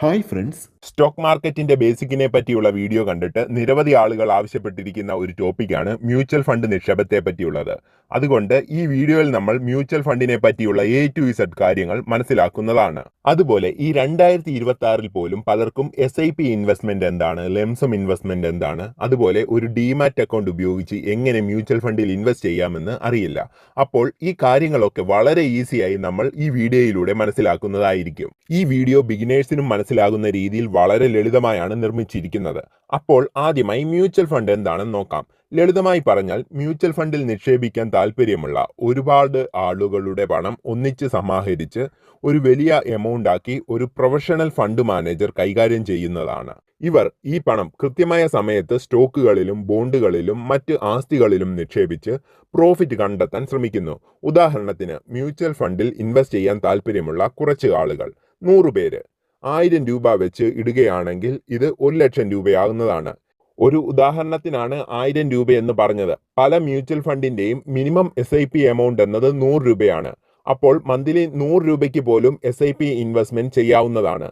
Hi friends, stock മാർക്കറ്റിന്റെ ബേസിക്കിനെ പറ്റിയുള്ള video കണ്ടിട്ട് നിരവധി ആളുകൾ ആവശ്യപ്പെട്ടിരിക്കുന്ന ഒരു ടോപ്പിക്കാണ് മ്യൂച്വൽ ഫണ്ട് നിക്ഷേപത്തെ പറ്റിയുള്ളത്. അതുകൊണ്ട് ഈ വീഡിയോയിൽ നമ്മൾ മ്യൂച്വൽ ഫണ്ടിനെ പറ്റിയുള്ള A to Z കാര്യങ്ങൾ മനസ്സിലാക്കുന്നതാണ്. അതുപോലെ ഈ 2026 പോലും പലർക്കും SIP ഇൻവെസ്റ്റ്മെന്റ് എന്താണ്, ലെംസം ഇൻവെസ്റ്റ്മെന്റ് എന്താണ്, അതുപോലെ ഒരു ഡിമാറ്റ് അക്കൗണ്ട് ഉപയോഗിച്ച് എങ്ങനെ മ്യൂച്വൽ ഫണ്ടിൽ ഇൻവെസ്റ്റ് ചെയ്യാമെന്ന് അറിയില്ല. അപ്പോൾ ഈ കാര്യങ്ങളൊക്കെ വളരെ ഈസിയായി നമ്മൾ ഈ വീഡിയോയിലൂടെ മനസ്സിലാക്കുന്നതായിരിക്കും. ഈ വീഡിയോ ബിഗിനേഴ്സിനും മനസ്സിലാകുന്ന രീതിയിൽ വളരെ ലളിതമായാണ് നിർമ്മിച്ചിരിക്കുന്നത്. അപ്പോൾ ആദ്യമായി മ്യൂച്വൽ ഫണ്ട് എന്താണെന്ന് നോക്കാം. ലളിതമായി പറഞ്ഞാൽ മ്യൂച്വൽ ഫണ്ടിൽ നിക്ഷേപിക്കാൻ താല്പര്യമുള്ള ഒരുപാട് ആളുകളുടെ പണം ഒന്നിച്ച് സമാഹരിച്ച് ഒരു വലിയ എമൗണ്ട് ആക്കി ഒരു പ്രൊഫഷണൽ ഫണ്ട് മാനേജർ കൈകാര്യം ചെയ്യുന്നതാണ്. ഇവർ ഈ പണം കൃത്യമായ സമയത്ത് സ്റ്റോക്കുകളിലും ബോണ്ടുകളിലും മറ്റ് ആസ്തികളിലും നിക്ഷേപിച്ച് പ്രോഫിറ്റ് കണ്ടെത്താൻ ശ്രമിക്കുന്നു. ഉദാഹരണത്തിന് മ്യൂച്വൽ ഫണ്ടിൽ ഇൻവെസ്റ്റ് ചെയ്യാൻ താല്പര്യമുള്ള കുറച്ച് ആളുകൾ 100 പേര് 1000 രൂപ വെച്ച് ഇടുകയാണെങ്കിൽ ഇത് 1 ലക്ഷം രൂപയാകുന്നതാണ്. ഒരു ഉദാഹരണത്തിനാണ് 1000 രൂപ എന്ന് പറഞ്ഞത്. പല മ്യൂച്വൽ ഫണ്ടിന്റെയും മിനിമം SIP എമൗണ്ട് എന്നത് 100 രൂപയാണ്. അപ്പോൾ മന്ത്ലി 100 രൂപയ്ക്ക് പോലും SIP ഇൻവെസ്റ്റ്മെന്റ് ചെയ്യാവുന്നതാണ്.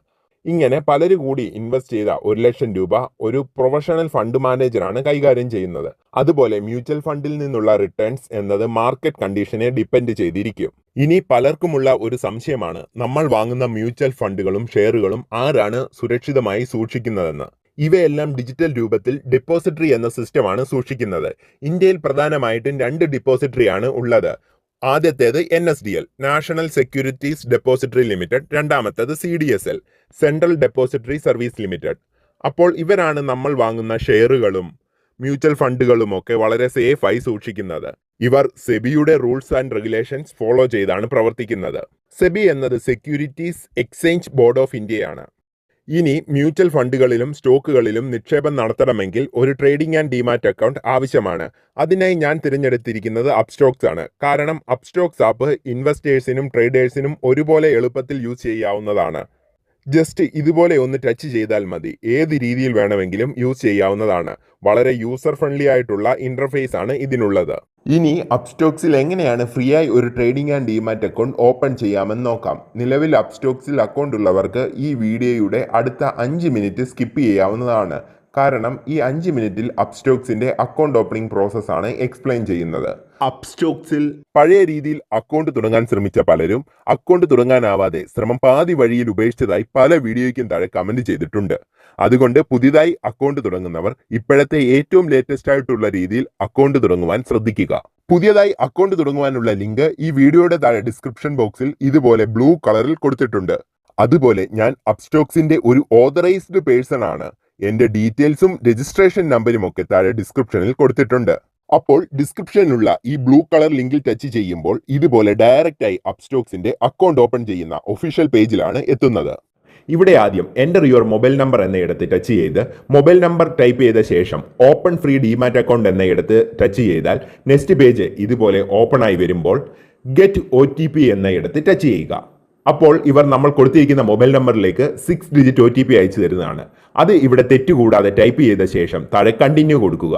ഇങ്ങനെ പലരും കൂടി ഇൻവെസ്റ്റ് ചെയ്ത 1 ലക്ഷം രൂപ ഒരു പ്രൊഫഷണൽ ഫണ്ട് മാനേജറാണ് കൈകാര്യം ചെയ്യുന്നത്. അതുപോലെ മ്യൂച്വൽ ഫണ്ടിൽ നിന്നുള്ള റിട്ടേൺസ് എന്നത് മാർക്കറ്റ് കണ്ടീഷനെ ഡിപ്പെൻഡ് ചെയ്തിരിക്കും. ഇനി പലർക്കുമുള്ള ഒരു സംശയമാണ്, നമ്മൾ വാങ്ങുന്ന മ്യൂച്വൽ ഫണ്ടുകളും ഷെയറുകളും ആരാണ് സുരക്ഷിതമായി സൂക്ഷിക്കുന്നതെന്ന്. ഇവയെല്ലാം ഡിജിറ്റൽ രൂപത്തിൽ ഡെപ്പോസിറ്ററി എന്ന സിസ്റ്റമാണ് സൂക്ഷിക്കുന്നത്. ഇന്ത്യയിൽ പ്രധാനമായിട്ടും 2 ഡിപ്പോസിറ്ററിയാണ് ഉള്ളത്. ആദ്യത്തേത് NSDL, national securities depository limited. രണ്ടാമത്തേത് CDSL, central depository service limited. അപ്പോൾ ഇവരാണ് നമ്മൾ വാങ്ങുന്ന ഷെയറുകളും മ്യൂച്വൽ ഫണ്ടുകളുമൊക്കെ വളരെ സേഫായി സൂക്ഷിക്കുന്നത്. ഇവർ സെബിയുടെ റൂൾസ് ആൻഡ് റെഗുലേഷൻസ് ഫോളോ ചെയ്താണ് പ്രവർത്തിക്കുന്നത്. സെബി എന്നത് സെക്യൂരിറ്റീസ് എക്സ്ചേഞ്ച് ബോർഡ് ഓഫ് ഇന്ത്യയാണ്. ഇനി മ്യൂച്വൽ ഫണ്ടുകളിലും സ്റ്റോക്കുകളിലും നിക്ഷേപം നടത്തണമെങ്കിൽ ഒരു ട്രേഡിംഗ് ആൻഡ് ഡിമാറ്റ് അക്കൗണ്ട് ആവശ്യമാണ്. അതിനായി ഞാൻ തിരഞ്ഞെടുത്തിരിക്കുന്നത് അപ്സ്റ്റോക്സ് ആണ്. കാരണം അപ്സ്റ്റോക്സ് ആപ്പ് ഇൻവെസ്റ്റേഴ്സിനും ട്രേഡേഴ്സിനും ഒരുപോലെ എളുപ്പത്തിൽ യൂസ് ചെയ്യാവുന്നതാണ്. ജസ്റ്റ് ഇതുപോലെ ഒന്ന് ടച്ച് ചെയ്താൽ മതി, ഏത് രീതിയിൽ വേണമെങ്കിലും യൂസ് ചെയ്യാവുന്നതാണ്. വളരെ യൂസർ ഫ്രണ്ട്ലി ആയിട്ടുള്ള ഇന്റർഫേസ് ആണ് ഇതിനുള്ളത്. ഇനി അപ്സ്റ്റോക്സിൽ എങ്ങനെയാണ് ഫ്രീ ആയി ഒരു trading and demat account open ചെയ്യാമെന്ന് നോക്കാം. നിലവിൽ അപ്സ്റ്റോക്സിൽ അക്കൗണ്ട് ഉള്ളവർക്ക് ഈ വീഡിയോയുടെ അടുത്ത 5 മിനിറ്റ് സ്കിപ്പ് ചെയ്യാവുന്നതാണ്. കാരണം ഈ 5 മിനിറ്റിൽ അപ്സ്റ്റോക്സിന്റെ അക്കൗണ്ട് ഓപ്പണിംഗ് പ്രോസസ്സാണ് എക്സ്പ്ലെയിൻ ചെയ്യുന്നത്. അപ്സ്റ്റോക്സിൽ പഴയ രീതിയിൽ അക്കൗണ്ട് തുടങ്ങാൻ ശ്രമിച്ച പലരും അക്കൗണ്ട് തുടങ്ങാനാവാതെ ശ്രമം പാതി വഴിയിൽ ഉപേക്ഷിച്ചതായി പല വീഡിയോയ്ക്കും താഴെ കമന്റ് ചെയ്തിട്ടുണ്ട്. അതുകൊണ്ട് പുതിയതായി അക്കൗണ്ട് തുടങ്ങുന്നവർ ഇപ്പോഴത്തെ ഏറ്റവും ലേറ്റസ്റ്റ് ആയിട്ടുള്ള രീതിയിൽ അക്കൗണ്ട് തുടങ്ങുവാൻ ശ്രദ്ധിക്കുക. പുതിയതായി അക്കൗണ്ട് തുടങ്ങുവാനുള്ള ലിങ്ക് ഈ വീഡിയോയുടെ താഴെ ഡിസ്ക്രിപ്ഷൻ ബോക്സിൽ ഇതുപോലെ ബ്ലൂ കളറിൽ കൊടുത്തിട്ടുണ്ട്. അതുപോലെ ഞാൻ അപ്സ്റ്റോക്സിന്റെ ഒരു ഓതറൈസ്ഡ് പേഴ്സൺ ആണ്. എന്റെ ഡീറ്റെയിൽസും രജിസ്ട്രേഷൻ നമ്പരും ഒക്കെ താഴെ ഡിസ്ക്രിപ്ഷനിൽ കൊടുത്തിട്ടുണ്ട്. അപ്പോൾ ഡിസ്ക്രിപ്ഷനിലുള്ള ഈ ബ്ലൂ കളർ ലിങ്കിൽ ടച്ച് ചെയ്യുമ്പോൾ ഇതുപോലെ ഡയറക്റ്റ് ആയി അപ്സ്റ്റോക്സിന്റെ അക്കൗണ്ട് ഓപ്പൺ ചെയ്യുന്ന ഒഫീഷ്യൽ പേജിലാണ് എത്തുന്നത്. ഇവിടെ ആദ്യം എൻ്റർ യുവർ മൊബൈൽ നമ്പർ എന്നയിടത്ത് ടച്ച് ചെയ്ത് മൊബൈൽ നമ്പർ ടൈപ്പ് ചെയ്ത ശേഷം ഓപ്പൺ ഫ്രീ ഡിമാറ്റ് അക്കൗണ്ട് എന്നയിടത്ത് ടച്ച് ചെയ്താൽ നെക്സ്റ്റ് പേജ് ഇതുപോലെ ഓപ്പൺ ആയി വരുമ്പോൾ ഗെറ്റ് OTP എന്നയിടത്ത് ടച്ച് ചെയ്യുക. അപ്പോൾ ഇവർ നമ്മൾ കൊടുത്തിരിക്കുന്ന മൊബൈൽ നമ്പറിലേക്ക് 6 ഡിജിറ്റ് OTP അയച്ചു തരുന്നതാണ്. അത് ഇവിടെ തെറ്റുകൂടാതെ ടൈപ്പ് ചെയ്ത ശേഷം താഴെ കണ്ടിന്യൂ കൊടുക്കുക.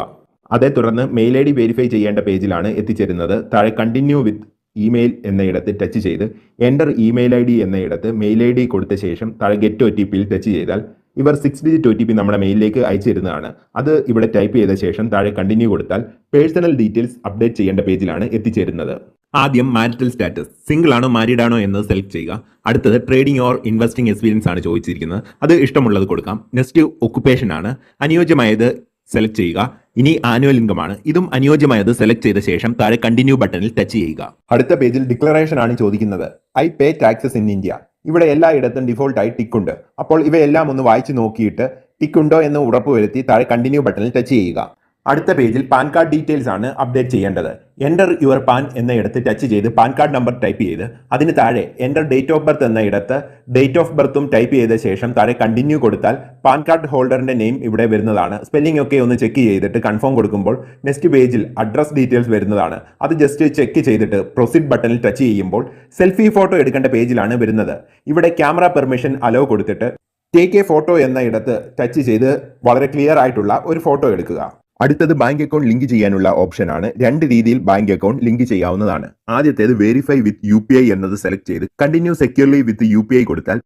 അതേ തുടർന്ന് മെയിൽ ID വെരിഫൈ ചെയ്യേണ്ട പേജിലാണ് എത്തിച്ചേരുന്നത്. താഴെ കണ്ടിന്യൂ വിത്ത് ഇമെയിൽ എന്നയിടത്ത് ടച്ച് ചെയ്ത് എൻ്റർ ഇമെയിൽ ID എന്നയിടത്ത് മെയിൽ ID കൊടുത്ത ശേഷം താഴെ ഗെറ്റ് OTPയിൽ ടച്ച് ചെയ്താൽ ഇവർ 6 ഡിജിറ്റ് OTP നമ്മുടെ മെയിലിലേക്ക് അയച്ചു തരുന്നതാണ്. അത് ഇവിടെ ടൈപ്പ് ചെയ്ത ശേഷം താഴെ കണ്ടിന്യൂ കൊടുത്താൽ പേഴ്സണൽ ഡീറ്റെയിൽസ് അപ്ഡേറ്റ് ചെയ്യേണ്ട പേജിലാണ് എത്തിച്ചേരുന്നത്. ആദ്യം മാരിറ്റൽ സ്റ്റാറ്റസ്, സിംഗിൾ ആണോ മാരീഡ് ആണോ എന്ന് സെലക്ട് ചെയ്യുക. അടുത്തത് ട്രേഡിംഗ് ഓർ ഇൻവെസ്റ്റിംഗ് എക്സ്പീരിയൻസ് ആണ് ചോദിച്ചിരിക്കുന്നത്. അത് ഇഷ്ടമുള്ളത് കൊടുക്കാം. നെക്സ്റ്റ് ഒക്കുപേഷൻ ആണ്. അനുയോജ്യമായത് സെലക്ട് ചെയ്യുക. ഇനി ആനുവൽ ഇൻകം ആണ്. ഇതും അനുയോജ്യമായത് സെലക്ട് ചെയ്ത ശേഷം താഴെ കണ്ടിന്യൂ ബട്ടണിൽ ടച്ച് ചെയ്യുക. അടുത്ത പേജിൽ ഡിക്ലറേഷൻ ആണ് ചോദിക്കുന്നത്. I pay taxes in India. ഇവിടെ എല്ലായിടത്തും ഡിഫോൾട്ടായി ടിക്കുണ്ട്. അപ്പോൾ ഇവയെല്ലാം ഒന്ന് വായിച്ചു നോക്കിയിട്ട് ടിക്കുണ്ടോ എന്ന് ഉറപ്പുവരുത്തി താഴെ കണ്ടിന്യൂ ബട്ടണിൽ ടച്ച് ചെയ്യുക. അടുത്ത പേജിൽ പാൻ കാർഡ് ഡീറ്റെയിൽസ് ആണ് അപ്ഡേറ്റ് ചെയ്യേണ്ടത്. എൻ്റർ യുവർ പാൻ എന്നയിടത്ത് ടച്ച് ചെയ്ത് പാൻ കാർഡ് നമ്പർ ടൈപ്പ് ചെയ്ത് അതിന് താഴെ എൻ്റർ ഡേറ്റ് ഓഫ് ബർത്ത് എന്നയിടത്ത് ഡേറ്റ് ഓഫ് ബർത്തും ടൈപ്പ് ചെയ്ത ശേഷം താഴെ കണ്ടിന്യൂ കൊടുത്താൽ പാൻ കാർഡ് ഹോൾഡറിന്റെ നെയിം ഇവിടെ വരുന്നതാണ്. സ്പെല്ലിംഗ് ഒക്കെ ഒന്ന് ചെക്ക് ചെയ്തിട്ട് കൺഫേം കൊടുക്കുമ്പോൾ നെക്സ്റ്റ് പേജിൽ അഡ്രസ് ഡീറ്റെയിൽസ് വരുന്നതാണ്. അത് ജസ്റ്റ് ചെക്ക് ചെയ്തിട്ട് പ്രൊസീഡ് ബട്ടണിൽ ടച്ച് ചെയ്യുമ്പോൾ സെൽഫി ഫോട്ടോ എടുക്കേണ്ട പേജിലാണ് വരുന്നത്. ഇവിടെ ക്യാമറ പെർമിഷൻ അലോ കൊടുത്തിട്ട് ടേക്ക് എ ഫോട്ടോ എന്നയിടത്ത് ടച്ച് ചെയ്ത് വളരെ ക്ലിയർ ആയിട്ടുള്ള ഒരു ഫോട്ടോ എടുക്കുക. അടുത്തത് ബാങ്ക് അക്കൗണ്ട് ലിങ്ക് ചെയ്യാനുള്ള ഓപ്ഷനാണ്. 2 രീതിയിൽ ബാങ്ക് അക്കൗണ്ട് ലിങ്ക് ചെയ്യാവുന്നതാണ്. ആദ്യത്തേത് വെരിഫൈ വിത്ത് UPI എന്നത് സെലക്ട് ചെയ്ത് കണ്ടിന്യൂ സെക്യൂർലി വിത്ത് UPI കൊടുത്താൽ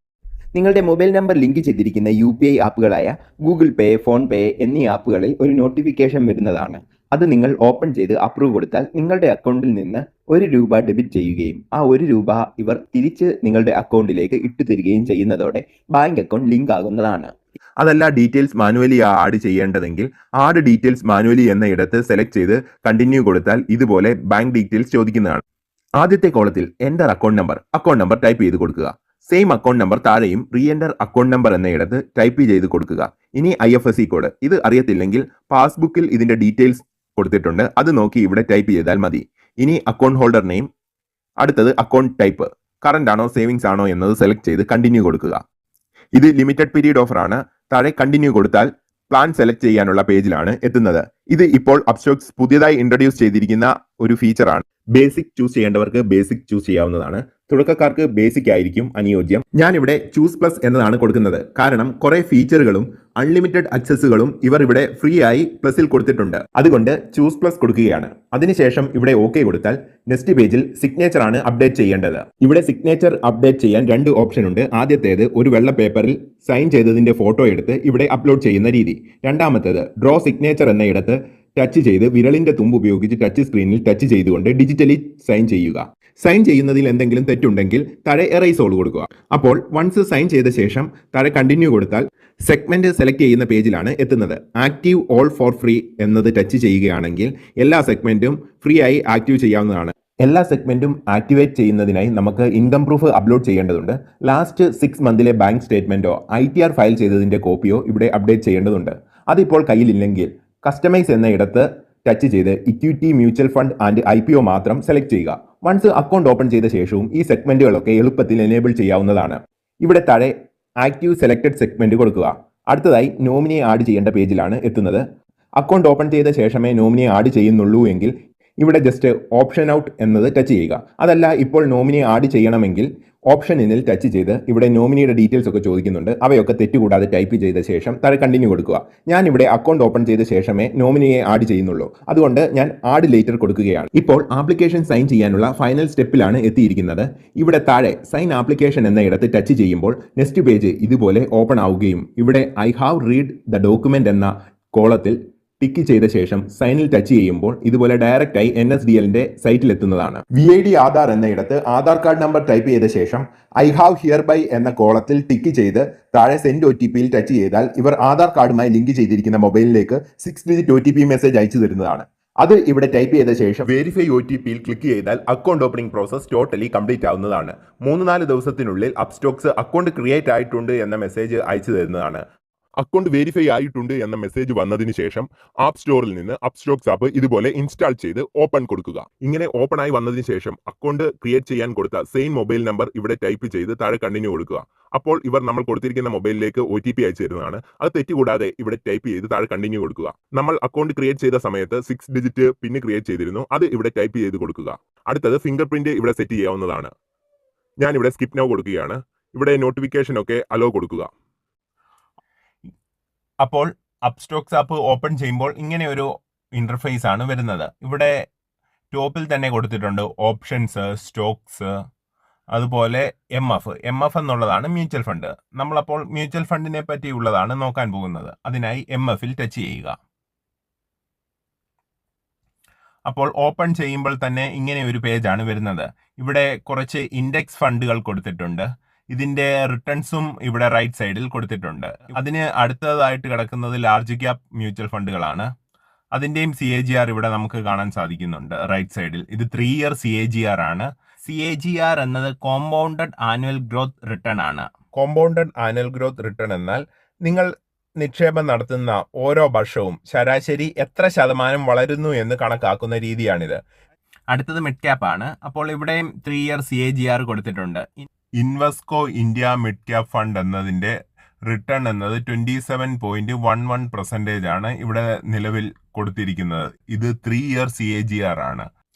നിങ്ങളുടെ മൊബൈൽ നമ്പർ ലിങ്ക് ചെയ്തിരിക്കുന്ന UPI ആപ്പുകളായ ഗൂഗിൾ പേ, ഫോൺ പേ എന്നീ ആപ്പുകളിൽ ഒരു നോട്ടിഫിക്കേഷൻ വരുന്നതാണ്. അത് നിങ്ങൾ ഓപ്പൺ ചെയ്ത് അപ്രൂവ് കൊടുത്താൽ നിങ്ങളുടെ അക്കൗണ്ടിൽ നിന്ന് ₹1 ഡെബിറ്റ് ചെയ്യുകയും ആ ₹1 ഇവർ തിരിച്ച് നിങ്ങളുടെ അക്കൗണ്ടിലേക്ക് ഇട്ടു തരികയും ചെയ്യുന്നതോടെ ബാങ്ക് അക്കൗണ്ട് ലിങ്ക് ആകുന്നതാണ്. അതല്ല ഡീറ്റെയിൽസ് മാനുവലി ആഡ് ചെയ്യേണ്ടതെങ്കിൽ ആഡ് ഡീറ്റെയിൽസ് മാനുവലി എന്ന ഇടത്ത് സെലക്ട് ചെയ്ത് കണ്ടിന്യൂ കൊടുത്താൽ ഇതുപോലെ ബാങ്ക് ഡീറ്റെയിൽസ് ചോദിക്കുന്നതാണ്. ആദ്യത്തെ കോളത്തിൽ എൻ്റർ അക്കൗണ്ട് നമ്പർ ടൈപ്പ് ചെയ്ത് കൊടുക്കുക. സെയിം അക്കൗണ്ട് നമ്പർ താഴെയും റീ എൻ്റർ അക്കൗണ്ട് നമ്പർ എന്ന ഇടത്ത് ടൈപ്പ് ചെയ്ത് കൊടുക്കുക. ഇനി IFSC കോഡ്. ഇത് അറിയത്തില്ലെങ്കിൽ പാസ്ബുക്കിൽ ഇതിന്റെ ഡീറ്റെയിൽസ് കൊടുത്തിട്ടുണ്ട്, അത് നോക്കി ഇവിടെ ടൈപ്പ് ചെയ്താൽ മതി. ഇനി അക്കൗണ്ട് ഹോൾഡർ നെയിം, അടുത്തത് അക്കൗണ്ട് ടൈപ്പ്, കറന്റ് ആണോ സേവിങ്സ് ആണോ എന്നത് സെലക്ട് ചെയ്ത് കണ്ടിന്യൂ കൊടുക്കുക. ഇത് ലിമിറ്റഡ് പീരീഡ് ഓഫർ ആണ്. താഴെ കണ്ടിന്യൂ കൊടുത്താൽ പ്ലാൻ സെലക്ട് ചെയ്യാനുള്ള പേജിലാണ് എത്തുന്നത്. ഇത് ഇപ്പോൾ അപ്സ്റ്റോക്സ് പുതിയതായി ഇൻട്രൊഡ്യൂസ് ചെയ്തിരിക്കുന്ന ഒരു ഫീച്ചറാണ്. ബേസിക് ചൂസ് ചെയ്യേണ്ടവർക്ക് ബേസിക് ചൂസ് ചെയ്യാവുന്നതാണ്. തുടക്കക്കാർക്ക് ബേസിക് ആയിരിക്കും അനുയോജ്യം. ഞാനിവിടെ ചൂസ് പ്ലസ് എന്നതാണ് കൊടുക്കുന്നത്. കാരണം കുറെ ഫീച്ചറുകളും അൺലിമിറ്റഡ് അക്സസുകളും ഇവർ ഇവിടെ ഫ്രീ ആയി പ്ലസിൽ കൊടുത്തിട്ടുണ്ട്. അതുകൊണ്ട് ചൂസ് പ്ലസ് കൊടുക്കുകയാണ്. അതിനുശേഷം ഇവിടെ ഓക്കെ കൊടുത്താൽ നെക്സ്റ്റ് പേജിൽ സിഗ്നേച്ചർ ആണ് അപ്ഡേറ്റ് ചെയ്യേണ്ടത്. ഇവിടെ സിഗ്നേച്ചർ അപ്ഡേറ്റ് ചെയ്യാൻ 2 ഓപ്ഷൻ ഉണ്ട്. ആദ്യത്തേത് ഒരു വെള്ള പേപ്പറിൽ സൈൻ ചെയ്തതിന്റെ ഫോട്ടോ എടുത്ത് ഇവിടെ അപ്ലോഡ് ചെയ്യുന്ന രീതി. രണ്ടാമത്തേത് ഡ്രോ സിഗ്നേച്ചർ എന്ന ഇടത്ത് ടച്ച് ചെയ്ത് വിരലിന്റെ തുമ്പ് ഉപയോഗിച്ച് ടച്ച് സ്ക്രീനിൽ ടച്ച് ചെയ്തുകൊണ്ട് ഡിജിറ്റലി സൈൻ ചെയ്യുക. സൈൻ ചെയ്യുന്നതിൽ എന്തെങ്കിലും തെറ്റുണ്ടെങ്കിൽ താഴെ എറൈസ് ഓൾ കൊടുക്കുക. അപ്പോൾ വൺസ് സൈൻ ചെയ്ത ശേഷം താഴെ കണ്ടിന്യൂ കൊടുത്താൽ സെഗ്മെന്റ് സെലക്ട് ചെയ്യുന്ന പേജിലാണ് എത്തുന്നത്. ആക്റ്റീവ് ഓൾ ഫോർ ഫ്രീ എന്നത് ടച്ച് ചെയ്യുകയാണെങ്കിൽ എല്ലാ സെഗ്മെന്റും ഫ്രീ ആയി ആക്റ്റീവ് ചെയ്യാവുന്നതാണ്. എല്ലാ സെഗ്മെന്റും ആക്ടിവേറ്റ് ചെയ്യുന്നതിനായി നമുക്ക് ഇൻകം പ്രൂഫ് അപ്ലോഡ് ചെയ്യേണ്ടതുണ്ട്. ലാസ്റ്റ് 6 മന്തിലെ ബാങ്ക് സ്റ്റേറ്റ്മെന്റോ ITR ഫയൽ ചെയ്തതിന്റെ കോപ്പിയോ ഇവിടെ അപ്ഡേറ്റ് ചെയ്യേണ്ടതുണ്ട്. അതിപ്പോൾ കയ്യിലില്ലെങ്കിൽ കസ്റ്റമൈസ് എന്ന ഇടത്ത് ടച്ച് ചെയ്ത് equity, mutual fund and IPO മാത്രം സെലക്ട് ചെയ്യുക. വൺസ് അക്കൗണ്ട് ഓപ്പൺ ചെയ്ത ശേഷവും ഈ സെഗ്മെന്റുകളൊക്കെ എളുപ്പത്തിൽ എനേബിൾ ചെയ്യാവുന്നതാണ്. ഇവിടെ താഴെ ആക്റ്റീവ് സെലക്ടഡ് സെഗ്മെന്റ് കൊടുക്കുക. അടുത്തതായി നോമിനിയെ ആഡ് ചെയ്യേണ്ട പേജിലാണ് എത്തുന്നത്. അക്കൗണ്ട് ഓപ്പൺ ചെയ്ത ശേഷമേ നോമിനിയെ ആഡ് ചെയ്യുന്നുള്ളൂ എങ്കിൽ ഇവിടെ ജസ്റ്റ് ഓപ്ഷൻ ഔട്ട് എന്നത് ടച്ച് ചെയ്യുക. അതല്ല ഇപ്പോൾ നോമിനിയെ ആഡ് ചെയ്യണമെങ്കിൽ ഓപ്ഷൻ ഇനിൽ ടച്ച് ചെയ്ത് ഇവിടെ നോമിനിയുടെ ഡീറ്റെയിൽസ് ഒക്കെ ചോദിക്കുന്നുണ്ട്. അവയൊക്കെ തെറ്റുകൂടാതെ ടൈപ്പ് ചെയ്ത ശേഷം താഴെ കണ്ടിന്യൂ കൊടുക്കുക. ഞാൻ ഇവിടെ അക്കൗണ്ട് ഓപ്പൺ ചെയ്ത ശേഷമേ നോമിനിയെ ആഡ് ചെയ്യുന്നുള്ളൂ. അതുകൊണ്ട് ഞാൻ ആഡ് ലേറ്റർ കൊടുക്കുകയാണ്. ഇപ്പോൾ ആപ്ലിക്കേഷൻ സൈൻ ചെയ്യാനുള്ള ഫൈനൽ സ്റ്റെപ്പിലാണ് എത്തിയിരിക്കുന്നത്. ഇവിടെ താഴെ സൈൻ ആപ്ലിക്കേഷൻ എന്ന ഇടത്ത് ടച്ച് ചെയ്യുമ്പോൾ നെക്സ്റ്റ് പേജ് ഇതുപോലെ ഓപ്പൺ ആവുകയും ഇവിടെ I have read the document എന്ന കോളത്തിൽ ടിക്ക് ചെയ്ത ശേഷം സൈനിൽ ടച്ച് ചെയ്യുമ്പോൾ ഇതുപോലെ ഡയറക്റ്റായി NSDLന്റെ സൈറ്റിൽ എത്തുന്നതാണ്. VID ആധാർ എന്ന ഇടത്ത് ആധാർ കാർഡ് നമ്പർ ടൈപ്പ് ചെയ്ത ശേഷം ഐ ഹാവ് ഹിയർ ബൈ എന്ന കോളത്തിൽ ടിക്ക് ചെയ്ത് താഴെ സെൻഡ് OTPയിൽ ടച്ച് ചെയ്താൽ ഇവർ ആധാർ കാർഡുമായി ലിങ്ക് ചെയ്തിരിക്കുന്ന മൊബൈലിലേക്ക് 6 ഡിജിറ്റ് OTP മെസ്സേജ് അയച്ചു തരുന്നതാണ്. അത് ഇവിടെ ടൈപ്പ് ചെയ്ത ശേഷം വെരിഫൈ OTPയിൽ ക്ലിക്ക് ചെയ്താൽ account opening process totally complete ആവുന്നതാണ്. 3-4 ദിവസത്തിനുള്ളിൽ അപ്സ്റ്റോക്സ് അക്കൗണ്ട് ക്രിയേറ്റ് ആയിട്ടുണ്ട് എന്ന മെസ്സേജ് അയച്ചു തരുന്നതാണ്. അക്കൗണ്ട് വെരിഫൈ ആയിട്ടുണ്ട് എന്ന മെസ്സേജ് വന്നതിന് ശേഷം ആപ്പ് സ്റ്റോറിൽ നിന്ന് അപ്സ്റ്റോക്സ് ആപ്പ് ഇതുപോലെ ഇൻസ്റ്റാൾ ചെയ്ത് ഓപ്പൺ കൊടുക്കുക. ഇങ്ങനെ ഓപ്പൺ ആയി വന്നതിന് ശേഷം അക്കൗണ്ട് ക്രിയേറ്റ് ചെയ്യാൻ കൊടുത്ത സെയിം മൊബൈൽ നമ്പർ ഇവിടെ ടൈപ്പ് ചെയ്ത് താഴെ കണ്ടിന്യൂ കൊടുക്കുക. അപ്പോൾ ഇവർ നമ്മൾ കൊടുത്തിരിക്കുന്ന മൊബൈലിലേക്ക് OTP അയച്ചു തരുന്നതാണ്. അത് തെറ്റുകൂടാതെ ഇവിടെ ടൈപ്പ് ചെയ്ത് താഴെ കണ്ടിന്യൂ കൊടുക്കുക. നമ്മൾ അക്കൗണ്ട് ക്രിയേറ്റ് ചെയ്ത സമയത്ത് 6 ഡിജിറ്റ് പിൻ ക്രിയേറ്റ് ചെയ്തിരുന്നു, അത് ഇവിടെ ടൈപ്പ് ചെയ്ത് കൊടുക്കുക. അടുത്തത് ഫിംഗർ പ്രിന്റ് ഇവിടെ സെറ്റ് ചെയ്യാവുന്നതാണ്. ഞാൻ ഇവിടെ സ്കിപ്പ് നൗ കൊടുക്കുകയാണ്. ഇവിടെ നോട്ടിഫിക്കേഷൻ ഒക്കെ അലോ കൊടുക്കുക. അപ്പോൾ അപ്സ്റ്റോക്സ് ആപ്പ് ഓപ്പൺ ചെയ്യുമ്പോൾ ഇങ്ങനെ ഒരു ഇന്റർഫേസ് ആണ് വരുന്നത്. ഇവിടെ ടോപ്പിൽ തന്നെ കൊടുത്തിട്ടുണ്ട് ഓപ്ഷൻസ്, സ്റ്റോക്സ്, അതുപോലെ MF എന്നുള്ളതാണ് മ്യൂച്വൽ ഫണ്ട്. നമ്മളപ്പോൾ മ്യൂച്വൽ ഫണ്ടിനെ പറ്റിയുള്ളതാണ് നോക്കാൻ പോകുന്നത്. അതിനായി MFൽ ടച്ച് ചെയ്യുക. അപ്പോൾ ഓപ്പൺ ചെയ്യുമ്പോൾ തന്നെ ഇങ്ങനെ ഒരു പേജാണ് വരുന്നത്. ഇവിടെ കുറച്ച് ഇൻഡെക്സ് ഫണ്ടുകൾ കൊടുത്തിട്ടുണ്ട്. ഇതിന്റെ റിട്ടേൺസും ഇവിടെ റൈറ്റ് സൈഡിൽ കൊടുത്തിട്ടുണ്ട്. അതിന് അടുത്തതായിട്ട് കിടക്കുന്നത് ലാർജ് ക്യാപ് മ്യൂച്വൽ ഫണ്ടുകളാണ്. അതിന്റെയും CAGR ഇവിടെ നമുക്ക് കാണാൻ സാധിക്കുന്നുണ്ട് റൈറ്റ് സൈഡിൽ. ഇത് 3 ഇയർ CAGR ആണ്. CAGR എന്നത് കോമ്പൗണ്ടഡ് ആനുവൽ ഗ്രോത്ത് റിട്ടേൺ ആണ്. കോമ്പൗണ്ടഡ് ആനുവൽ ഗ്രോത്ത് റിട്ടേൺ എന്നാൽ നിങ്ങൾ നിക്ഷേപം നടത്തുന്ന ഓരോ വർഷവും ശരാശരി എത്ര ശതമാനം വളരുന്നു എന്ന് കണക്കാക്കുന്ന രീതിയാണിത്. അടുത്തത് മിഡ് ക്യാപ്പ് ആണ്. അപ്പോൾ ഇവിടെയും 3 ഇയർ CAGR കൊടുത്തിട്ടുണ്ട്. Invesco India mid cap fund എന്നതിന്റെ റിട്ടേൺ എന്നത് 27.11% ആണ് ഇവിടെ നിലവിൽ കൊടുത്തിരിക്കുന്നത്. ഇത് 3 ഇയർ CAGR ആണ്.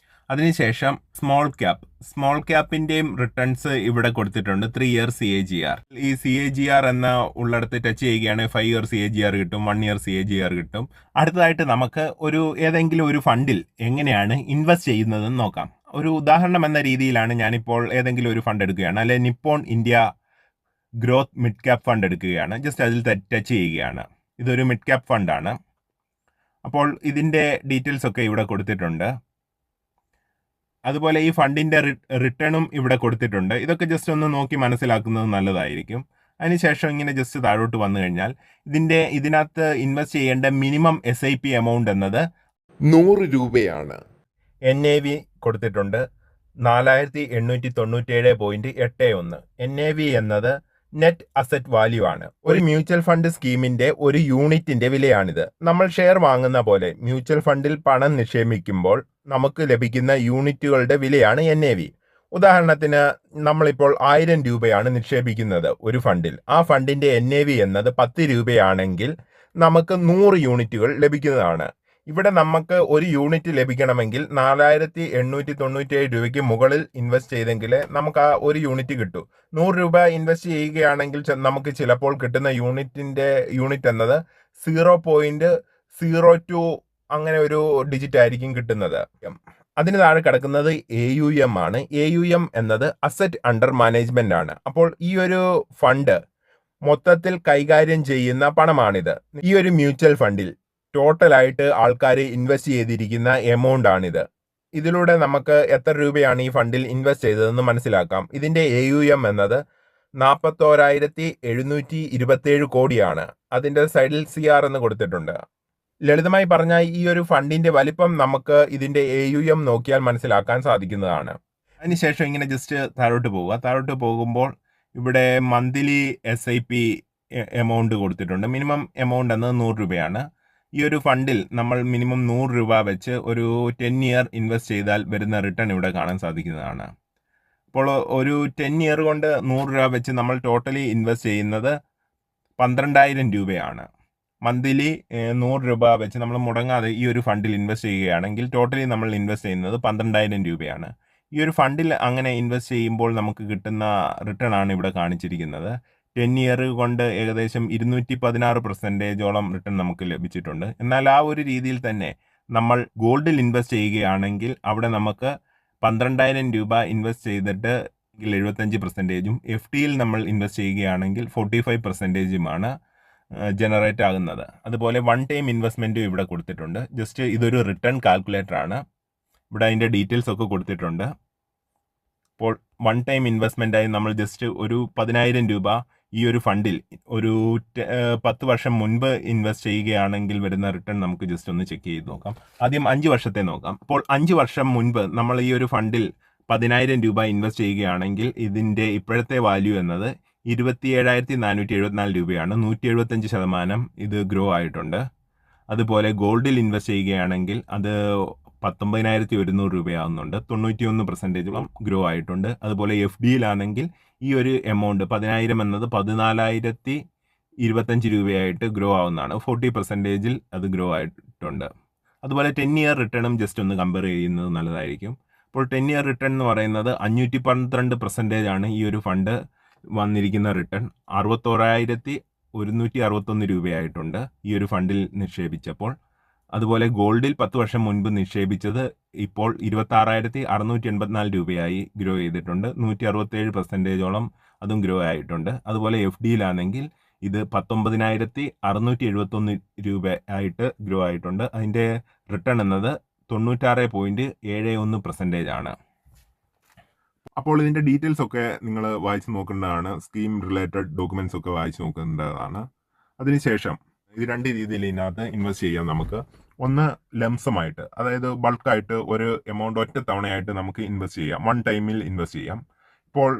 അതിനുശേഷം സ്മോൾ ക്യാപ്പിന്റെയും റിട്ടേൺസ് ഇവിടെ കൊടുത്തിട്ടുണ്ട് 3 ഇയർ CAGR. ഈ CAGR എന്ന ഉള്ളിടത്ത് ടച്ച് ചെയ്യുകയാണെങ്കിൽ 5 ഇയർ CAGR കിട്ടും, 1 ഇയർ CAGR കിട്ടും. അടുത്തതായിട്ട് നമുക്ക് ഏതെങ്കിലും ഒരു ഫണ്ടിൽ എങ്ങനെയാണ് ഇൻവെസ്റ്റ് ചെയ്യുന്നതെന്ന് നോക്കാം. ഒരു ഉദാഹരണം എന്ന രീതിയിലാണ് ഞാനിപ്പോൾ ഏതെങ്കിലും ഒരു ഫണ്ട് എടുക്കുകയാണ്. അല്ലെ Nippon India growth mid cap fund എടുക്കുകയാണ്. ജസ്റ്റ് അതിൽ ടച്ച് ചെയ്യുകയാണ്. ഇതൊരു മിഡ് ക്യാപ് ഫണ്ടാണ്. അപ്പോൾ ഇതിൻ്റെ ഡീറ്റെയിൽസ് ഒക്കെ ഇവിടെ കൊടുത്തിട്ടുണ്ട്. അതുപോലെ ഈ ഫണ്ടിൻ്റെ റിട്ടേണും ഇവിടെ കൊടുത്തിട്ടുണ്ട്. ഇതൊക്കെ ജസ്റ്റ് ഒന്ന് നോക്കി മനസ്സിലാക്കുന്നത് നല്ലതായിരിക്കും. അതിനുശേഷം ഇങ്ങനെ ജസ്റ്റ് താഴോട്ട് വന്നു കഴിഞ്ഞാൽ ഇതിനകത്ത് ഇൻവെസ്റ്റ് ചെയ്യേണ്ട മിനിമം SIP എമൗണ്ട് എന്നത് 100 രൂപയാണ്. NAV കൊടുത്തിട്ടുണ്ട് 4897.81. NAV എന്നത് നെറ്റ് അസറ്റ് വാല്യൂ ആണ്. ഒരു മ്യൂച്വൽ ഫണ്ട് സ്കീമിന്റെ ഒരു യൂണിറ്റിന്റെ വിലയാണിത്. നമ്മൾ ഷെയർ വാങ്ങുന്ന പോലെ മ്യൂച്വൽ ഫണ്ടിൽ പണം നിക്ഷേപിക്കുമ്പോൾ നമുക്ക് ലഭിക്കുന്ന യൂണിറ്റുകളുടെ വിലയാണ് NAV. ഉദാഹരണത്തിന് നമ്മളിപ്പോൾ 1000 രൂപയാണ് നിക്ഷേപിക്കുന്നത് ഒരു ഫണ്ടിൽ. ആ ഫണ്ടിന്റെ NAV എന്നത് 10 രൂപയാണെങ്കിൽ നമുക്ക് 100 യൂണിറ്റുകൾ ലഭിക്കുന്നതാണ്. ഇവിടെ നമുക്ക് ഒരു യൂണിറ്റ് ലഭിക്കണമെങ്കിൽ 4897 രൂപയ്ക്ക് മുകളിൽ ഇൻവെസ്റ്റ് ചെയ്തെങ്കിലേ നമുക്ക് ആ ഒരു യൂണിറ്റ് കിട്ടൂ. 100 രൂപ ഇൻവെസ്റ്റ് ചെയ്യുകയാണെങ്കിൽ നമുക്ക് ചിലപ്പോൾ കിട്ടുന്ന യൂണിറ്റ് എന്നത് 0.02 അങ്ങനെ ഒരു ഡിജിറ്റ് ആയിരിക്കും കിട്ടുന്നത്. അതിന് താഴെ കിടക്കുന്നത് AUM ആണ്. AUM എന്നത് അസറ്റ് അണ്ടർ മാനേജ്മെന്റ് ആണ്. അപ്പോൾ ഈ ഒരു ഫണ്ട് മൊത്തത്തിൽ കൈകാര്യം ചെയ്യുന്ന പണമാണിത്. ഈ ഒരു മ്യൂച്വൽ ഫണ്ടിൽ ടോട്ടലായിട്ട് ആൾക്കാർ ഇൻവെസ്റ്റ് ചെയ്തിരിക്കുന്ന എമൗണ്ട് ആണിത്. ഇതിലൂടെ നമുക്ക് എത്ര രൂപയാണ് ഈ ഫണ്ടിൽ ഇൻവെസ്റ്റ് ചെയ്തതെന്ന് മനസ്സിലാക്കാം. ഇതിന്റെ AUM എന്നത് 41,727 കോടിയാണ്. അതിന്റെ സൈഡിൽ CR എന്ന് കൊടുത്തിട്ടുണ്ട്. ലളിതമായി പറഞ്ഞാൽ ഈ ഒരു ഫണ്ടിന്റെ വലിപ്പം നമുക്ക് ഇതിന്റെ AUM നോക്കിയാൽ മനസ്സിലാക്കാൻ സാധിക്കുന്നതാണ്. അതിനുശേഷം ഇങ്ങനെ ജസ്റ്റ് താഴോട്ട് പോവുക. താഴോട്ട് പോകുമ്പോൾ ഇവിടെ മന്ത്ലി SIP എമൗണ്ട് കൊടുത്തിട്ടുണ്ട്. മിനിമം എമൗണ്ട് എന്നത് 100 രൂപയാണ്. ഈ ഒരു ഫണ്ടിൽ നമ്മൾ മിനിമം 100 രൂപ വെച്ച് ഒരു 10 ഇയർ ഇൻവെസ്റ്റ് ചെയ്താൽ വരുന്ന റിട്ടേൺ ഇവിടെ കാണാൻ സാധിക്കുന്നതാണ്. അപ്പോൾ ഒരു 10 ഇയർ കൊണ്ട് 100 രൂപ വെച്ച് നമ്മൾ ടോട്ടലി ഇൻവെസ്റ്റ് ചെയ്യുന്നത് 12,000 രൂപയാണ്. മന്ത്ലി 100 രൂപ വെച്ച് നമ്മൾ മുടങ്ങാതെ ഈ ഒരു ഫണ്ടിൽ ഇൻവെസ്റ്റ് ചെയ്യുകയാണെങ്കിൽ ടോട്ടലി നമ്മൾ ഇൻവെസ്റ്റ് ചെയ്യുന്നത് 12,000 രൂപയാണ്. ഈ ഒരു ഫണ്ടിൽ അങ്ങനെ ഇൻവെസ്റ്റ് ചെയ്യുമ്പോൾ നമുക്ക് കിട്ടുന്ന റിട്ടേൺ ആണ് ഇവിടെ കാണിച്ചിരിക്കുന്നത്. 10 ഇയർ കൊണ്ട് ഏകദേശം 216% റിട്ടേൺ നമുക്ക് ലഭിച്ചിട്ടുണ്ട്. എന്നാൽ ആ ഒരു രീതിയിൽ തന്നെ നമ്മൾ ഗോൾഡിൽ ഇൻവെസ്റ്റ് ചെയ്യുകയാണെങ്കിൽ അവിടെ നമുക്ക് 12,000 രൂപ ഇൻവെസ്റ്റ് ചെയ്തിട്ട് 75%, FDയിൽ നമ്മൾ ഇൻവെസ്റ്റ് ചെയ്യുകയാണെങ്കിൽ 45%മാണ് ജനറേറ്റ് ആകുന്നത്. അതുപോലെ വൺ ടൈം ഇൻവെസ്റ്റ്മെൻറ്റും ഇവിടെ കൊടുത്തിട്ടുണ്ട്. ജസ്റ്റ് ഇതൊരു റിട്ടേൺ കാൽക്കുലേറ്റർ ആണ്. ഇവിടെ അതിൻ്റെ ഡീറ്റെയിൽസ് ഒക്കെ കൊടുത്തിട്ടുണ്ട്. അപ്പോൾ വൺ ടൈം ഇൻവെസ്റ്റ്മെൻറ്റായി നമ്മൾ ജസ്റ്റ് ഒരു 10,000 രൂപ ഈ ഒരു ഫണ്ടിൽ ഒരു 10 വർഷം മുൻപ് ഇൻവെസ്റ്റ് ചെയ്യുകയാണെങ്കിൽ വരുന്ന റിട്ടേൺ നമുക്ക് ജസ്റ്റ് ഒന്ന് ചെക്ക് ചെയ്ത് നോക്കാം. ആദ്യം 5 വർഷത്തെ നോക്കാം. അപ്പോൾ 5 വർഷം മുൻപ് നമ്മൾ ഈ ഒരു ഫണ്ടിൽ 10,000 രൂപ ഇൻവെസ്റ്റ് ചെയ്യുകയാണെങ്കിൽ ഇതിൻ്റെ ഇപ്പോഴത്തെ വാല്യൂ എന്നത് 27,474 രൂപയാണ്. 175% ഇത് ഗ്രോ ആയിട്ടുണ്ട്. അതുപോലെ ഗോൾഡിൽ ഇൻവെസ്റ്റ് ചെയ്യുകയാണെങ്കിൽ അത് 19,100 രൂപയാവുന്നുണ്ട്. 91% ഗ്രോ ആയിട്ടുണ്ട്. അതുപോലെ FDയിലാണെങ്കിൽ ഈ ഒരു എമൗണ്ട് 10,000 എന്നത് 14,025 രൂപയായിട്ട് ഗ്രോ ആവുന്നതാണ്. 40% അത് ഗ്രോ ആയിട്ടുണ്ട്. അതുപോലെ 10 ഇയർ റിട്ടേണും ജസ്റ്റ് ഒന്ന് കമ്പയർ ചെയ്യുന്നത് നല്ലതായിരിക്കും. അപ്പോൾ 10 ഇയർ റിട്ടേൺ എന്ന് പറയുന്നത് 512% ആണ് ഈ ഒരു ഫണ്ട് വന്നിരിക്കുന്ന റിട്ടേൺ. 61,161 രൂപയായിട്ടുണ്ട് ഈ ഒരു ഫണ്ടിൽ നിക്ഷേപിച്ചപ്പോൾ. അതുപോലെ ഗോൾഡിൽ 10 വർഷം മുൻപ് നിക്ഷേപിച്ചത് ഇപ്പോൾ 26,684 രൂപയായി ഗ്രോ ചെയ്തിട്ടുണ്ട്. 167% അതും ഗ്രോ ആയിട്ടുണ്ട്. അതുപോലെ FDയിലാണെങ്കിൽ ഇത് 19,671 രൂപ ആയിട്ട് ഗ്രോ ആയിട്ടുണ്ട്. അതിൻ്റെ റിട്ടേൺ എന്നത് 96.71% ആണ്. അപ്പോൾ ഇതിൻ്റെ ഡീറ്റെയിൽസ് ഒക്കെ നിങ്ങൾ വായിച്ച് നോക്കേണ്ടതാണ്. സ്കീം റിലേറ്റഡ് ഡോക്യുമെൻറ്റ്സ് ഒക്കെ വായിച്ച് നോക്കേണ്ടതാണ്. അതിനുശേഷം ഇത് 2 രീതിയിൽ ഇതിനകത്ത് ഇൻവെസ്റ്റ് ചെയ്യാം നമുക്ക്. ഒന്ന് ലംസമായിട്ട്, അതായത് ബൾക്കായിട്ട് ഒരു എമൗണ്ട് ഒറ്റ തവണയായിട്ട് നമുക്ക് ഇൻവെസ്റ്റ് ചെയ്യാം. വൺ ടൈമിൽ ഇൻവെസ്റ്റ് ചെയ്യാം. ഇപ്പോൾ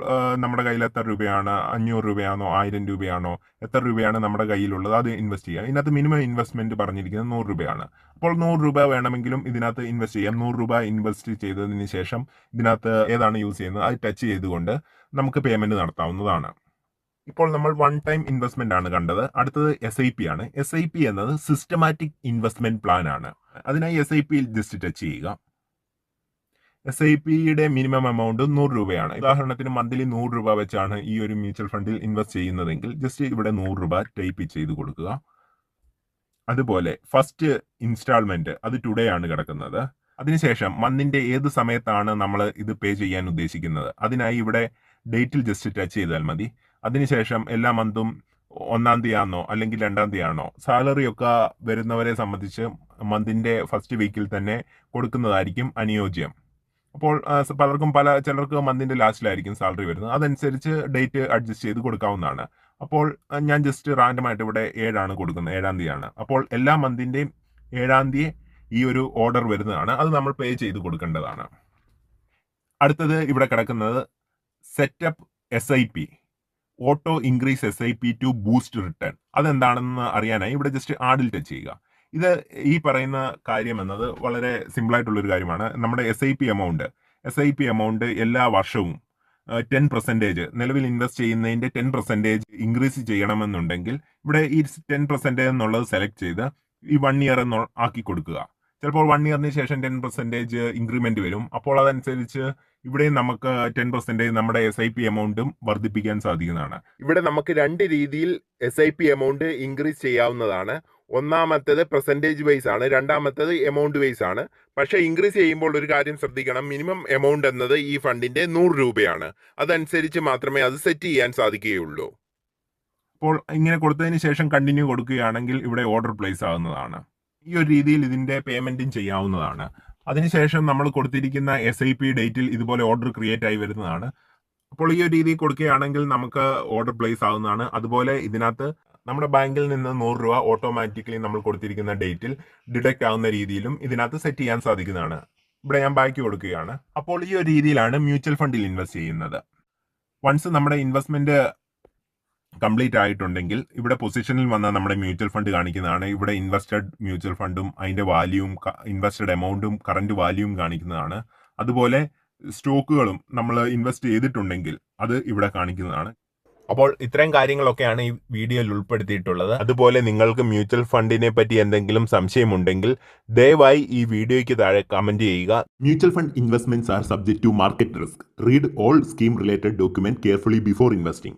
നമ്മുടെ കയ്യിൽ എത്ര രൂപയാണ്, 500 രൂപയാണോ 1000 രൂപയാണോ എത്ര രൂപയാണ് നമ്മുടെ കയ്യിലുള്ളത് അത് ഇൻവെസ്റ്റ് ചെയ്യാം. ഇതിനകത്ത് മിനിമം ഇൻവെസ്റ്റ്മെൻറ്റ് പറഞ്ഞിരിക്കുന്നത് 100 രൂപയാണ്. അപ്പോൾ 100 രൂപ വേണമെങ്കിലും ഇതിനകത്ത് ഇൻവെസ്റ്റ് ചെയ്യാം. 100 രൂപ ഇൻവെസ്റ്റ് ചെയ്തതിന് ശേഷം ഇതിനകത്ത് ഏതാണ് യൂസ് ചെയ്യുന്നത് അത് ടച്ച് ചെയ്തുകൊണ്ട് നമുക്ക് പേയ്മെൻറ്റ് നടത്താവുന്നതാണ്. ഇപ്പോൾ നമ്മൾ വൺ ടൈം ഇൻവെസ്റ്റ്മെന്റ് ആണ് കണ്ടത്. അടുത്തത് SIP ആണ്. SIP എന്നത് സിസ്റ്റമാറ്റിക് ഇൻവെസ്റ്റ്മെന്റ് പ്ലാൻ ആണ്. അതിനായി SIPയിൽ ജസ്റ്റ് ടച്ച് ചെയ്യുക. SIPയുടെ മിനിമം എമൗണ്ട് 100 രൂപയാണ്. ഉദാഹരണത്തിന് മന്ത്ലി 100 രൂപ വെച്ചാണ് ഈ ഒരു മ്യൂച്വൽ ഫണ്ടിൽ ഇൻവെസ്റ്റ് ചെയ്യുന്നതെങ്കിൽ ജസ്റ്റ് ഇവിടെ 100 രൂപ ടൈപ്പ് ചെയ്ത് കൊടുക്കുക. അതുപോലെ ഫസ്റ്റ് ഇൻസ്റ്റാൾമെന്റ് അത് ടുഡേ ആണ് കിടക്കുന്നത്. അതിനുശേഷം മന്തിന്റെ ഏത് സമയത്താണ് നമ്മൾ ഇത് പേ ചെയ്യാൻ ഉദ്ദേശിക്കുന്നത് അതിനായി ഇവിടെ ഡേറ്റിൽ ജസ്റ്റ് ടച്ച് ചെയ്താൽ മതി. അതിനുശേഷം എല്ലാ മന്തും 1-ാം തീയതിയാണോ അല്ലെങ്കിൽ 2-ാം തീയതിയാണോ സാലറി ഒക്കെ വരുന്നവരെ സംബന്ധിച്ച് മന്തിൻ്റെ ഫസ്റ്റ് വീക്കിൽ തന്നെ കൊടുക്കുന്നതായിരിക്കും അനുയോജ്യം. അപ്പോൾ പലർക്കും ചിലർക്ക് മന്തിൻ്റെ ലാസ്റ്റിലായിരിക്കും സാലറി വരുന്നത്. അതനുസരിച്ച് ഡേറ്റ് അഡ്ജസ്റ്റ് ചെയ്ത് കൊടുക്കാവുന്നതാണ്. അപ്പോൾ ഞാൻ ജസ്റ്റ് റാൻഡമായിട്ട് ഇവിടെ 7 കൊടുക്കുന്നത്, 7-ാം തീയതിയാണ്. അപ്പോൾ എല്ലാ മന്തിൻ്റെയും 7-ാം തീയതി ഈ ഒരു ഓർഡർ വരുന്നതാണ്. അത് നമ്മൾ പേ ചെയ്ത് കൊടുക്കേണ്ടതാണ്. അടുത്തത് ഇവിടെ കിടക്കുന്നത് setup SIP, auto increase SIP to boost return. അതെന്താണെന്ന് അറിയാനായി ഇവിടെ ജസ്റ്റ് ആഡിൽ ടച്ച് ചെയ്യുക. ഇത് ഈ പറയുന്ന കാര്യം എന്നത് വളരെ സിമ്പിളായിട്ടുള്ളൊരു കാര്യമാണ്. നമ്മുടെ SIP എമൗണ്ട് എല്ലാ വർഷവും 10% നിലവിൽ ഇൻവെസ്റ്റ് ചെയ്യുന്നതിൻ്റെ 10% ഇൻക്രീസ് ചെയ്യണമെന്നുണ്ടെങ്കിൽ ഇവിടെ ഈ 10% എന്നുള്ളത് സെലക്ട് ചെയ്ത് ഈ 1 ഇയർ ആക്കി കൊടുക്കുക. ചിലപ്പോൾ 1 ഇയറിന് ശേഷം 10% ഇൻക്രിമെന്റ് വരും. അപ്പോൾ അതനുസരിച്ച് ഇവിടെ നമുക്ക് 10% നമ്മുടെ SIP എമൗണ്ടും വർദ്ധിപ്പിക്കാൻ സാധിക്കുന്നതാണ്. ഇവിടെ നമുക്ക് 2 രീതിയിൽ SIP എമൗണ്ട് ഇൻക്രീസ് ചെയ്യാവുന്നതാണ്. ഒന്നാമത്തേത് പെർസെൻറ്റേജ് വൈസ് ആണ്, രണ്ടാമത്തേത് എമൗണ്ട് വൈസ് ആണ്. പക്ഷേ ഇൻക്രീസ് ചെയ്യുമ്പോൾ ഒരു കാര്യം ശ്രദ്ധിക്കണം, മിനിമം എമൗണ്ട് എന്നത് ഈ ഫണ്ടിന്റെ 100 രൂപയാണ്. അതനുസരിച്ച് മാത്രമേ അത് സെറ്റ് ചെയ്യാൻ സാധിക്കുകയുള്ളൂ. അപ്പോൾ ഇങ്ങനെ കൊടുത്തതിന് ശേഷം കണ്ടിന്യൂ കൊടുക്കുകയാണെങ്കിൽ ഇവിടെ ഓർഡർ പ്ലേസ് ആകുന്നതാണ്. ഈ ഒരു രീതിയിൽ ഇതിന്റെ പേയ്മെന്റും ചെയ്യാവുന്നതാണ്. അതിനുശേഷം നമ്മൾ കൊടുത്തിരിക്കുന്ന SIP ഡേറ്റിൽ ഇതുപോലെ ഓർഡർ ക്രിയേറ്റ് ആയി വരുന്നതാണ്. അപ്പോൾ ഈ ഒരു രീതിയിൽ കൊടുക്കുകയാണെങ്കിൽ നമുക്ക് ഓർഡർ പ്ലേസ് ആവുന്നതാണ്. അതുപോലെ ഇതിനകത്ത് നമ്മുടെ ബാങ്കിൽ നിന്ന് 100 രൂപ ഓട്ടോമാറ്റിക്കലി നമ്മൾ കൊടുത്തിരിക്കുന്ന ഡേറ്റിൽ ഡിഡക്റ്റ് ആവുന്ന രീതിയിലും ഇതിനകത്ത് സെറ്റ് ചെയ്യാൻ സാധിക്കുന്നതാണ്. ഇവിടെ ഞാൻ ബാക്കി കൊടുക്കുകയാണ്. അപ്പോൾ ഈ ഒരു രീതിയിലാണ് മ്യൂച്വൽ ഫണ്ടിൽ ഇൻവെസ്റ്റ് ചെയ്യുന്നത്. വൺസ് നമ്മുടെ ഇൻവെസ്റ്റ്മെന്റ് കംപ്ലീറ്റ് ആയിട്ടുണ്ടെങ്കിൽ ഇവിടെ പൊസിഷനിൽ വന്ന നമ്മുടെ മ്യൂച്വൽ ഫണ്ട് കാണിക്കുന്നതാണ്. ഇവിടെ ഇൻവെസ്റ്റഡ് മ്യൂച്വൽ ഫണ്ടും അതിൻ്റെ വാല്യൂവും ഇൻവെസ്റ്റഡ് എമൗണ്ടും കറന്റ് വാല്യൂവും കാണിക്കുന്നതാണ്. അതുപോലെ സ്റ്റോക്കുകളും നമ്മൾ ഇൻവെസ്റ്റ് ചെയ്തിട്ടുണ്ടെങ്കിൽ അത് ഇവിടെ കാണിക്കുന്നതാണ്. അപ്പോൾ ഇത്രയും കാര്യങ്ങളൊക്കെയാണ് ഈ വീഡിയോയിൽ ഉൾപ്പെടുത്തിയിട്ടുള്ളത്. അതുപോലെ നിങ്ങൾക്ക് മ്യൂച്വൽ ഫണ്ടിനെ പറ്റി എന്തെങ്കിലും സംശയമുണ്ടെങ്കിൽ ദയവായി ഈ വീഡിയോയ്ക്ക് താഴെ കമന്റ് ചെയ്യുക. Mutual fund investments are subject to market risk. Read all scheme related documents carefully before investing.